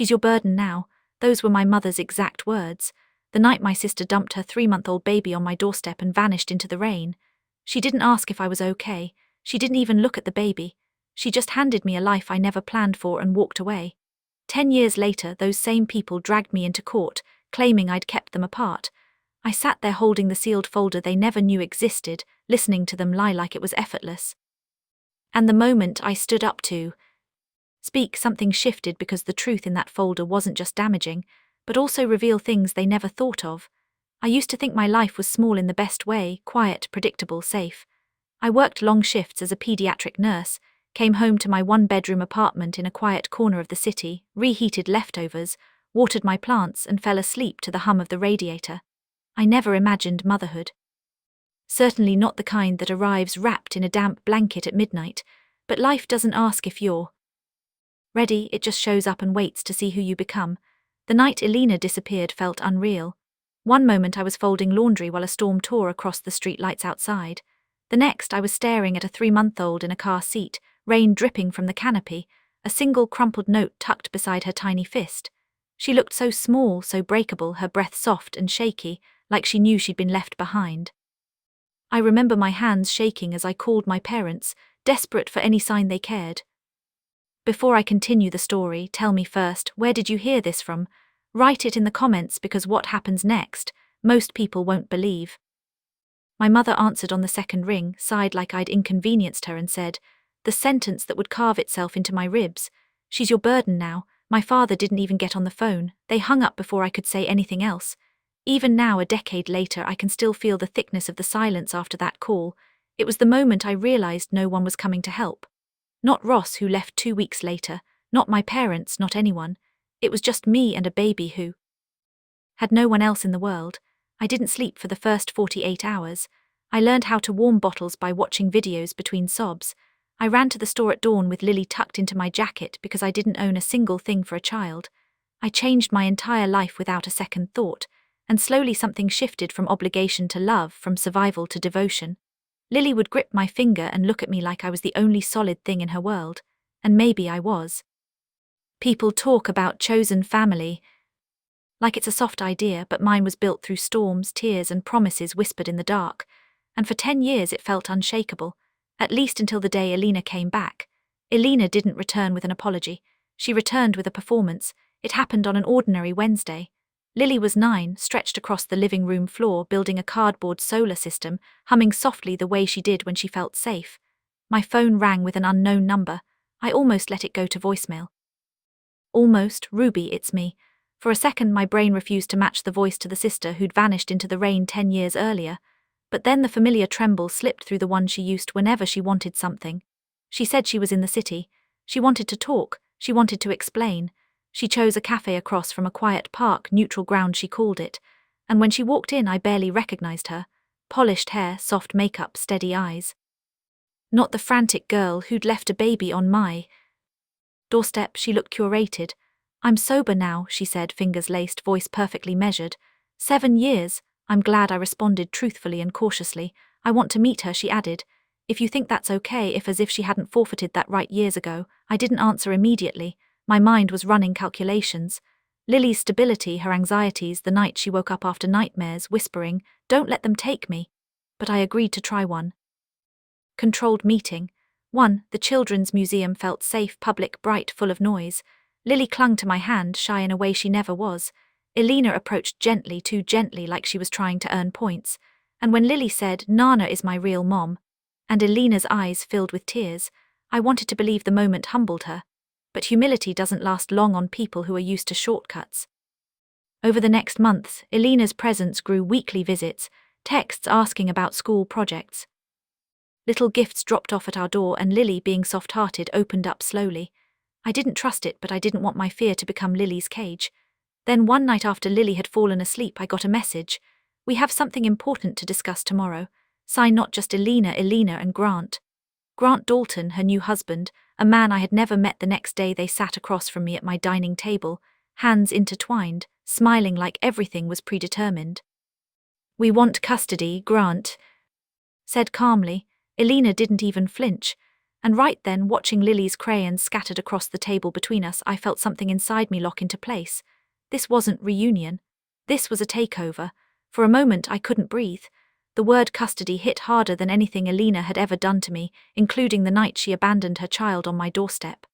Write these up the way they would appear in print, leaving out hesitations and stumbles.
She's your burden now. Those were my mother's exact words. The night my sister dumped her 3-month-old baby on my doorstep and vanished into the rain. She didn't ask if I was okay. She didn't even look at the baby. She just handed me a life I never planned for and walked away. 10 years later, those same people dragged me into court, claiming I'd kept them apart. I sat there holding the sealed folder they never knew existed, listening to them lie like it was effortless. And the moment I stood up to speak, something shifted, because the truth in that folder wasn't just damaging, but also reveal things they never thought of. I used to think my life was small in the best way, quiet, predictable, safe. I worked long shifts as a pediatric nurse, came home to my 1-bedroom apartment in a quiet corner of the city, reheated leftovers, watered my plants, and fell asleep to the hum of the radiator. I never imagined motherhood. Certainly not the kind that arrives wrapped in a damp blanket at midnight, but life doesn't ask if you're ready, it just shows up and waits to see who you become. The night Elena disappeared felt unreal. One moment I was folding laundry while a storm tore across the streetlights outside. The next I was staring at a 3-month-old in a car seat, rain dripping from the canopy, a single crumpled note tucked beside her tiny fist. She looked so small, so breakable, her breath soft and shaky, like she knew she'd been left behind. I remember my hands shaking as I called my parents, desperate for any sign they cared. Before I continue the story, tell me first, where did you hear this from? Write it in the comments, because what happens next, most people won't believe. My mother answered on the second ring, sighed like I'd inconvenienced her, and said, the sentence that would carve itself into my ribs, she's your burden now. My father didn't even get on the phone. They hung up before I could say anything else. Even now, a decade later, I can still feel the thickness of the silence after that call. It was the moment I realized no one was coming to help. Not Ross, who left 2 weeks later, not my parents, not anyone. It was just me and a baby who had no one else in the world. I didn't sleep for the first 48 hours. I learned how to warm bottles by watching videos between sobs. I ran to the store at dawn with Lily tucked into my jacket because I didn't own a single thing for a child. I changed my entire life without a second thought, and slowly something shifted from obligation to love, from survival to devotion. Lily would grip my finger and look at me like I was the only solid thing in her world, and maybe I was. People talk about chosen family like it's a soft idea, but mine was built through storms, tears, and promises whispered in the dark, and for 10 years it felt unshakable, at least until the day Elena came back. Elena didn't return with an apology. She returned with a performance. It happened on an ordinary Wednesday. Lily was 9, stretched across the living room floor, building a cardboard solar system, humming softly the way she did when she felt safe. My phone rang with an unknown number. I almost let it go to voicemail. Almost. Ruby, it's me. For a second my brain refused to match the voice to the sister who'd vanished into the rain 10 years earlier, but then the familiar tremble slipped through, the one she used whenever she wanted something. She said she was in the city. She wanted to talk. She wanted to explain. She chose a cafe across from a quiet park, neutral ground she called it, and when she walked in I barely recognized her. Polished hair, soft makeup, steady eyes. Not the frantic girl who'd left a baby on my doorstep. She looked curated. I'm sober now, she said, fingers laced, voice perfectly measured. 7 years. I'm glad, I responded truthfully and cautiously. I want to meet her, she added. If you think that's okay, if as if she hadn't forfeited that right years ago. I didn't answer immediately. My mind was running calculations. Lily's stability, her anxieties, the night she woke up after nightmares, whispering, don't let them take me. But I agreed to try one. Controlled meeting. 1. The Children's Museum felt safe, public, bright, full of noise. Lily clung to my hand, shy in a way she never was. Elena approached gently, too gently, like she was trying to earn points. And when Lily said, Nana is my real mom, and Elena's eyes filled with tears, I wanted to believe the moment humbled her. But humility doesn't last long on people who are used to shortcuts. Over the next months, Elena's presence grew: weekly visits, texts asking about school projects. Little gifts dropped off at our door, and Lily, being soft-hearted, opened up slowly. I didn't trust it, but I didn't want my fear to become Lily's cage. Then one night after Lily had fallen asleep, I got a message. We have something important to discuss tomorrow. Sign not just Elena and Grant. Grant Dalton, her new husband, a man I had never met. The next day they sat across from me at my dining table, hands intertwined, smiling like everything was predetermined. We want custody, Grant said calmly. Elena didn't even flinch. And right then, watching Lily's crayons scattered across the table between us, I felt something inside me lock into place. This wasn't reunion. This was a takeover. For a moment, I couldn't breathe. The word custody hit harder than anything Alina had ever done to me, including the night she abandoned her child on my doorstep.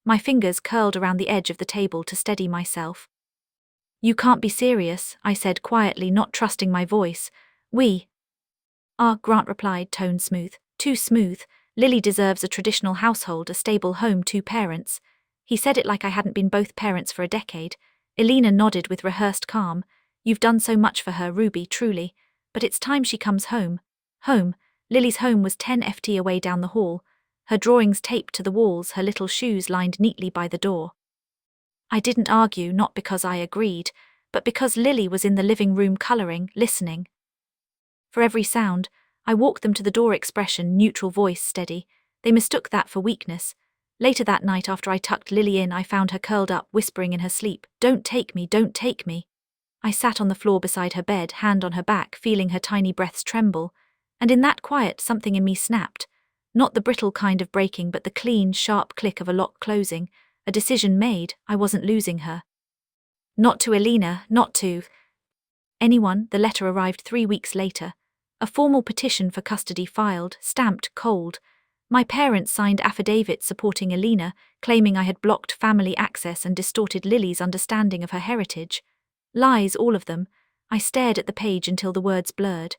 My fingers curled around the edge of the table to steady myself. "You can't be serious," I said quietly, not trusting my voice. "We are," Grant replied, tone smooth. "Too smooth. Lily deserves a traditional household, a stable home, 2 parents." He said it like I hadn't been both parents for a decade. Alina nodded with rehearsed calm. "You've done so much for her, Ruby, truly. But it's time she comes home." Home. Lily's home was 10 ft away down the hall, her drawings taped to the walls, her little shoes lined neatly by the door. I didn't argue, not because I agreed, but because Lily was in the living room coloring, listening. For every sound, I walked them to the door, expression, neutral, voice steady. They mistook that for weakness. Later that night, after I tucked Lily in, I found her curled up, whispering in her sleep, "Don't take me, don't take me." I sat on the floor beside her bed, hand on her back, feeling her tiny breaths tremble. And in that quiet, something in me snapped. Not the brittle kind of breaking, but the clean, sharp click of a lock closing. A decision made. I wasn't losing her. Not to Alina, not to anyone. The letter arrived 3 weeks later. A formal petition for custody filed, stamped, cold. My parents signed affidavits supporting Alina, claiming I had blocked family access and distorted Lily's understanding of her heritage. Lies, all of them. I stared at the page until the words blurred.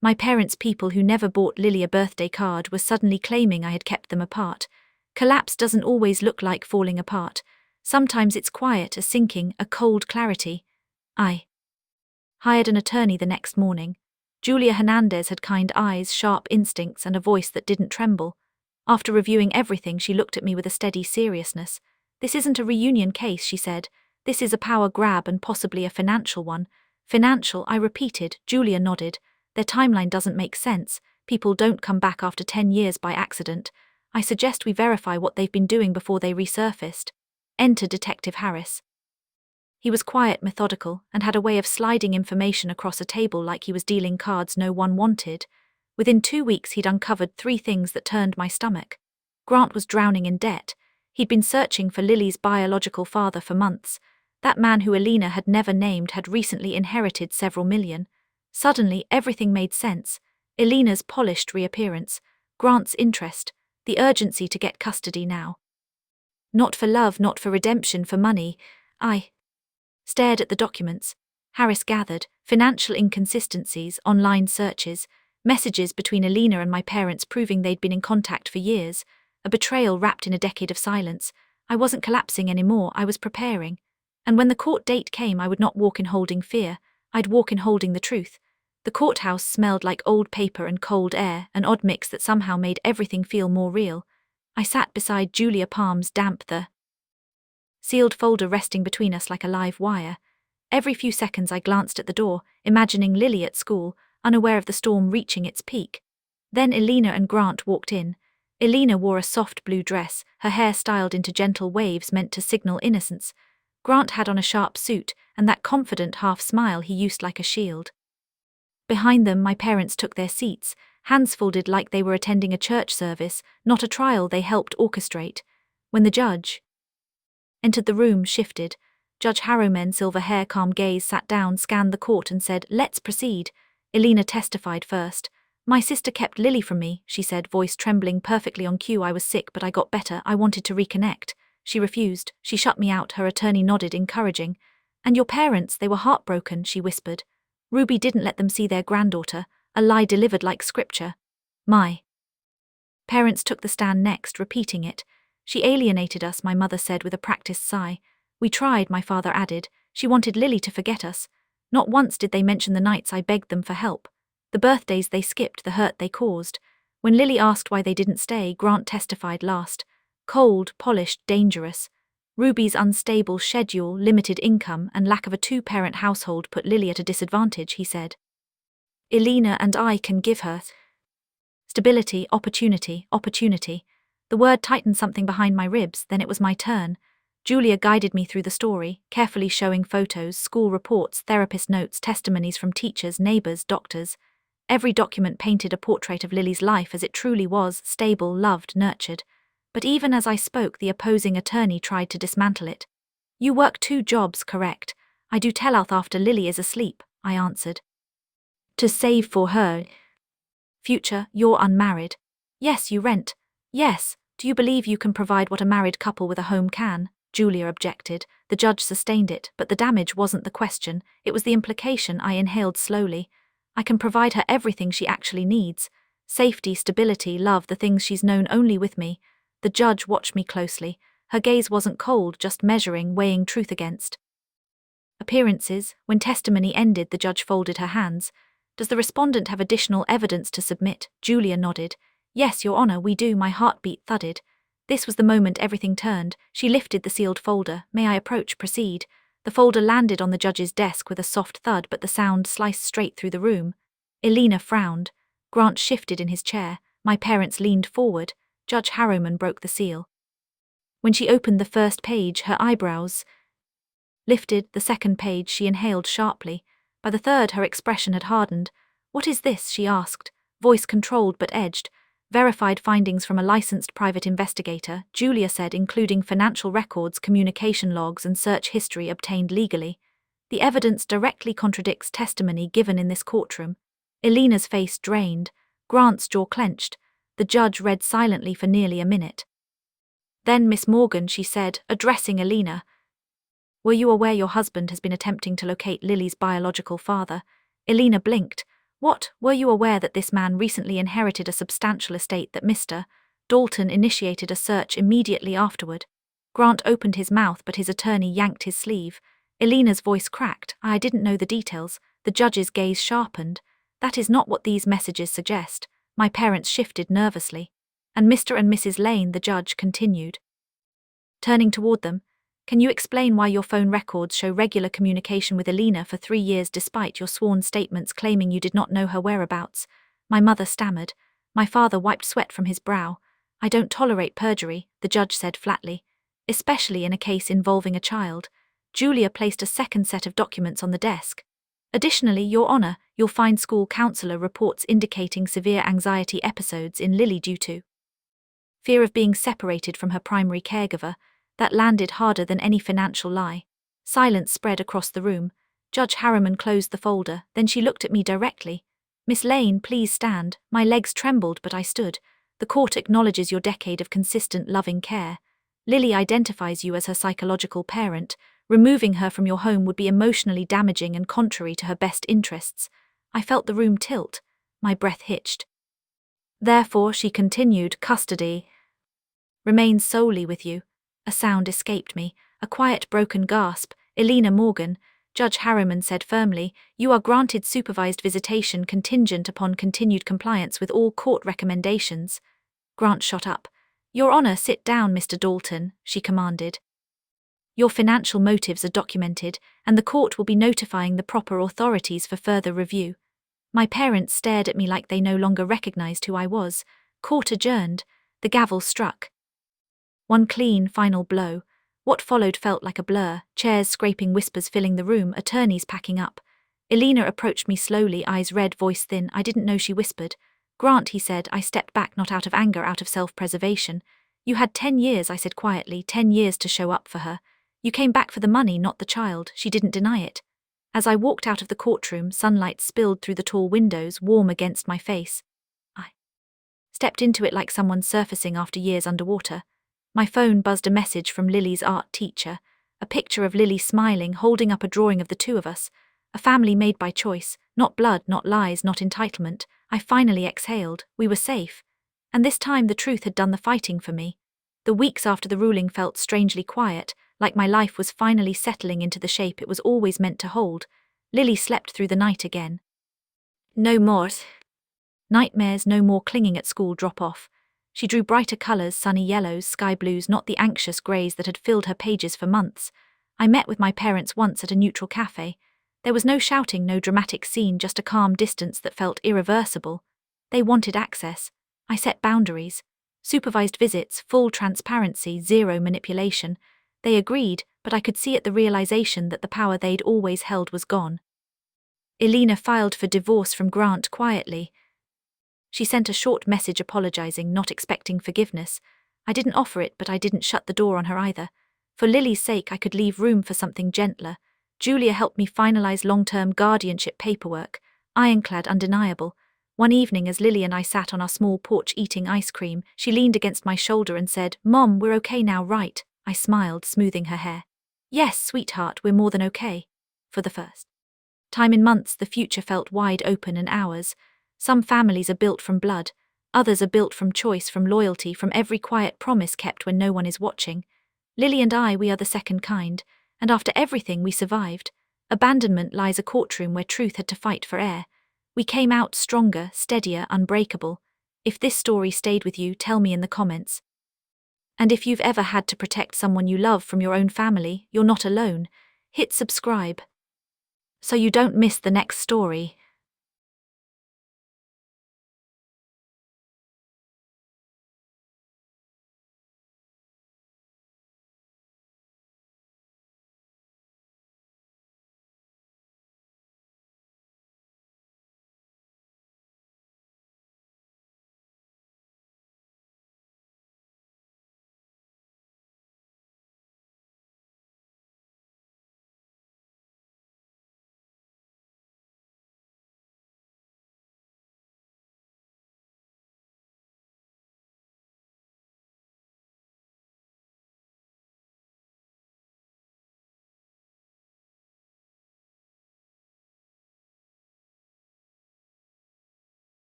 My parents' people who never bought Lily a birthday card were suddenly claiming I had kept them apart. Collapse doesn't always look like falling apart. Sometimes it's quiet, a sinking, a cold clarity. I hired an attorney the next morning. Julia Hernandez had kind eyes, sharp instincts, and a voice that didn't tremble. After reviewing everything, she looked at me with a steady seriousness. "This isn't a reunion case," she said. "This is a power grab, and possibly a financial one." "Financial," I repeated. Julia nodded. "Their timeline doesn't make sense. People don't come back after 10 years by accident. I suggest we verify what they've been doing before they resurfaced." Enter Detective Harris. He was quiet, methodical, and had a way of sliding information across a table like he was dealing cards no one wanted. Within 2 weeks, he'd uncovered 3 things that turned my stomach. Grant was drowning in debt. He'd been searching for Lily's biological father for months. That man who Alina had never named had recently inherited several million. Suddenly, everything made sense. Alina's polished reappearance, Grant's interest, the urgency to get custody now. Not for love, not for redemption, for money. I stared at the documents. Harris gathered financial inconsistencies, online searches, messages between Alina and my parents proving they'd been in contact for years, a betrayal wrapped in a decade of silence. I wasn't collapsing anymore, I was preparing. And when the court date came, I would not walk in holding fear, I'd walk in holding the truth. The courthouse smelled like old paper and cold air, an odd mix that somehow made everything feel more real. I sat beside Julia, palms damp, the sealed folder resting between us like a live wire. Every few seconds I glanced at the door, imagining Lily at school, unaware of the storm reaching its peak. Then Alina and Grant walked in. Alina wore a soft blue dress, her hair styled into gentle waves meant to signal innocence. Grant had on a sharp suit, and that confident half-smile he used like a shield. Behind them, my parents took their seats, hands folded like they were attending a church service, not a trial they helped orchestrate. When the judge entered the room, shifted. Judge Harrowman, silver hair, calm gaze, sat down, scanned the court and said, "Let's proceed." Alina testified first. "My sister kept Lily from me," she said, voice trembling perfectly on cue. "I was sick, but I got better. I wanted to reconnect." She refused. She shut me out. Her attorney nodded, encouraging. "And your parents, they were heartbroken," she whispered. "Ruby didn't let them see their granddaughter," a lie delivered like scripture. My parents took the stand next, repeating it. "She alienated us," my mother said with a practiced sigh. "We tried," my father added. "She wanted Lily to forget us. Not once did they mention the nights I begged them for help, the birthdays they skipped, the hurt they caused." When Lily asked why they didn't stay, Grant testified last. Cold, polished, dangerous. Ruby's unstable schedule, limited income, and lack of a 2-parent household put Lily at a disadvantage, he said. "Alina and I can give her stability, opportunity, opportunity." The word tightened something behind my ribs, then it was my turn. Julia guided me through the story, carefully showing photos, school reports, therapist notes, testimonies from teachers, neighbors, doctors. Every document painted a portrait of Lily's life as it truly was: stable, loved, nurtured. But even as I spoke, the opposing attorney tried to dismantle it. "You work 2 jobs, correct? I do tell out after Lily is asleep," I answered. "To save for her future, you're unmarried. Yes, you rent. Yes, do you believe you can provide what a married couple with a home can?" Julia objected. The judge sustained it, but the damage wasn't the question, it was the implication. I inhaled slowly. "I can provide her everything she actually needs. Safety, stability, love, the things she's known only with me." The judge watched me closely. Her gaze wasn't cold, just measuring, weighing truth against appearances. When testimony ended, the judge folded her hands. "Does the respondent have additional evidence to submit?" Julia nodded. "Yes, Your Honor, we do." My heartbeat thudded. This was the moment everything turned. She lifted the sealed folder. "May I approach?" "Proceed." The folder landed on the judge's desk with a soft thud, but the sound sliced straight through the room. Elena frowned. Grant shifted in his chair. My parents leaned forward. Judge Harriman broke the seal. When she opened the first page, her eyebrows lifted. The second page, she inhaled sharply. By the third, her expression had hardened. "What is this?" she asked, voice controlled but edged. "Verified findings from a licensed private investigator," Julia said, "including financial records, communication logs, and search history obtained legally. The evidence directly contradicts testimony given in this courtroom." Elena's face drained. Grant's jaw clenched. The judge read silently for nearly a minute. "Then, Miss Morgan," she said, addressing Elena, "were you aware your husband has been attempting to locate Lily's biological father?" Elena blinked. "What? Were you aware that this man recently inherited a substantial estate, that Mr. Dalton initiated a search immediately afterward?" Grant opened his mouth, but his attorney yanked his sleeve. Elena's voice cracked. "I didn't know the details." The judge's gaze sharpened. "That is not what these messages suggest." My parents shifted nervously. "And Mr. and Mrs. Lane," the judge continued, turning toward them, "can you explain why your phone records show regular communication with Elena for 3 years despite your sworn statements claiming you did not know her whereabouts?" My mother stammered. My father wiped sweat from his brow. "I don't tolerate perjury," the judge said flatly, "especially in a case involving a child." Julia placed a second set of documents on the desk. "Additionally, Your Honor, you'll find school counselor reports indicating severe anxiety episodes in Lily due to fear of being separated from her primary caregiver." That landed harder than any financial lie. Silence spread across the room. Judge Harriman closed the folder, then she looked at me directly. "Miss Lane, please stand." My legs trembled, but I stood. "The court acknowledges your decade of consistent, loving care. Lily identifies you as her psychological parent. Removing her from your home would be emotionally damaging and contrary to her best interests." I felt the room tilt. My breath hitched. "Therefore," she continued, "custody remains solely with you." A sound escaped me, a quiet, broken gasp. "Elena Morgan," Judge Harriman said firmly, "you are granted supervised visitation contingent upon continued compliance with all court recommendations." Grant shot up. "Your Honor, sit down, Mr. Dalton," she commanded. "Your financial motives are documented, and the court will be notifying the proper authorities for further review." My parents stared at me like they no longer recognized who I was. Court adjourned. The gavel struck. One clean, final blow. What followed felt like a blur, chairs scraping, whispers filling the room, attorneys packing up. Elena approached me slowly, eyes red, voice thin. I didn't know she whispered. "Grant," he said. I stepped back, not out of anger, out of self-preservation. "You had 10 years, I said quietly, 10 years to show up for her. You came back for the money, not the child." She didn't deny it. As I walked out of the courtroom, sunlight spilled through the tall windows, warm against my face. I stepped into it like someone surfacing after years underwater. My phone buzzed a message from Lily's art teacher, a picture of Lily smiling, holding up a drawing of the 2 of us, a family made by choice, not blood, not lies, not entitlement. I finally exhaled. We were safe. And this time the truth had done the fighting for me. The weeks after the ruling felt strangely quiet, like my life was finally settling into the shape it was always meant to hold. Lily slept through the night again. No more nightmares, no more clinging at school drop-off. She drew brighter colors, sunny yellows, sky blues, not the anxious grays that had filled her pages for months. I met with my parents once at a neutral cafe. There was no shouting, no dramatic scene, just a calm distance that felt irreversible. They wanted access. I set boundaries. Supervised visits, full transparency, zero manipulation. They agreed, but I could see at the realization that the power they'd always held was gone. Elena filed for divorce from Grant quietly. She sent a short message apologizing, not expecting forgiveness. I didn't offer it, but I didn't shut the door on her either. For Lily's sake, I could leave room for something gentler. Julia helped me finalize long-term guardianship paperwork, ironclad, undeniable. One evening, as Lily and I sat on our small porch eating ice cream, she leaned against my shoulder and said, "Mom, we're okay now, right?" I smiled, smoothing her hair. "Yes, sweetheart, we're more than okay." For the first time in months, the future felt wide open and ours. Some families are built from blood. Others are built from choice, from loyalty, from every quiet promise kept when no one is watching. Lily and I, we are the second kind, and after everything we survived. Abandonment lies a courtroom where truth had to fight for air. We came out stronger, steadier, unbreakable. If this story stayed with you, tell me in the comments. And if you've ever had to protect someone you love from your own family, you're not alone. Hit subscribe so you don't miss the next story.